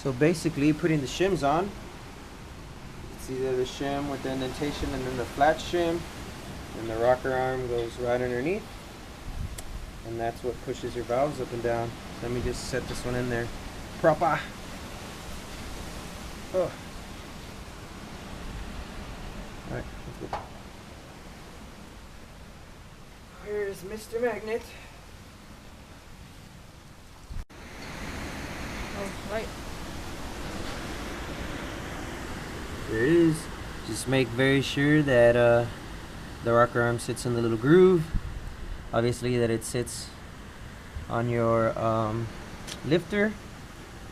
So basically, putting the shims on, it's either the shim with the indentation and then the flat shim, and the rocker arm goes right underneath, and that's what pushes your valves up and down. Let me just set this one in there proper. Oh. Alright, let's go. Here's Mr. Magnet. Oh, right. There it is. Just make very sure that the rocker arm sits in the little groove. Obviously that it sits on your lifter,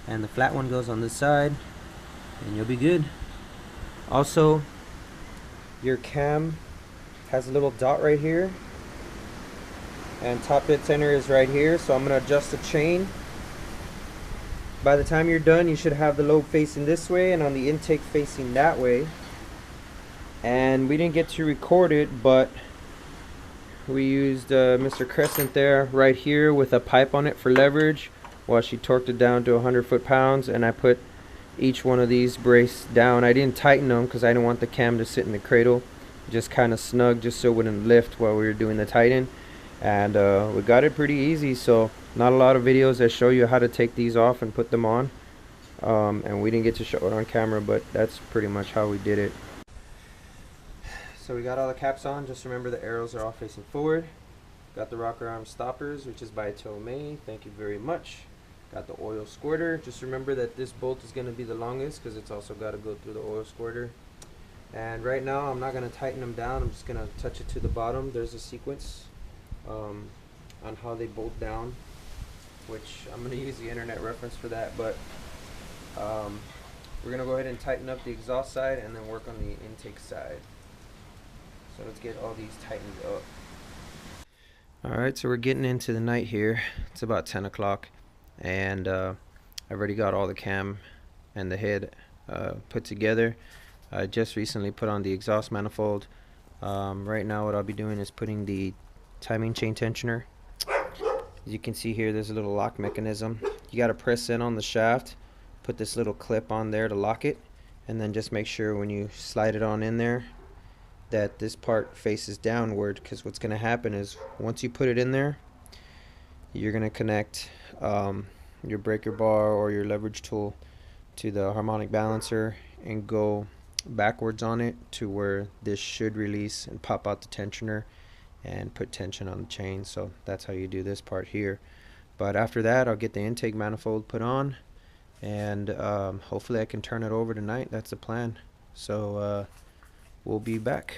and the flat one goes on this side, and you'll be good. Also, your cam has a little dot right here, and top dead center is right here, so I'm going to adjust the chain. By the time you're done, you should have the lobe facing this way and on the intake facing that way. And we didn't get to record it, but we used Mr. Crescent there right here with a pipe on it for leverage while she torqued it down to 100 foot-pounds, and I put each one of these braced down. I didn't tighten them because I didn't want the cam to sit in the cradle, just kind of snug just so it wouldn't lift while we were doing the tighten. And we got it pretty easy, so not a lot of videos that show you how to take these off and put them on, and we didn't get to show it on camera, but that's pretty much how we did it. So we got all the caps on. Just remember the arrows are all facing forward. Got the rocker arm stoppers, which is by Tomei. Thank you very much. Got the oil squirter. Just remember that this bolt is going to be the longest because it's also got to go through the oil squirter. And right now I'm not going to tighten them down. I'm just going to touch it to the bottom. There's a sequence on how they bolt down, which I'm going to use the internet reference for that. But we're going to go ahead and tighten up the exhaust side and then work on the intake side. So let's get all these tightened up. Alright, so we're getting into the night here. It's about 10 o'clock, and I've already got all the cam and the head put together. I just recently put on the exhaust manifold. Right now what I'll be doing is putting the timing chain tensioner. As you can see here, there's a little lock mechanism. You got to press in on the shaft, put this little clip on there to lock it, and then just make sure when you slide it on in there that this part faces downward, because what's going to happen is once you put it in there, you're going to connect your breaker bar or your leverage tool to the harmonic balancer and go backwards on it to where this should release and pop out the tensioner and put tension on the chain. So that's how you do this part here. But after that, I'll get the intake manifold put on, and hopefully I can turn it over tonight. That's the plan. So we'll be back.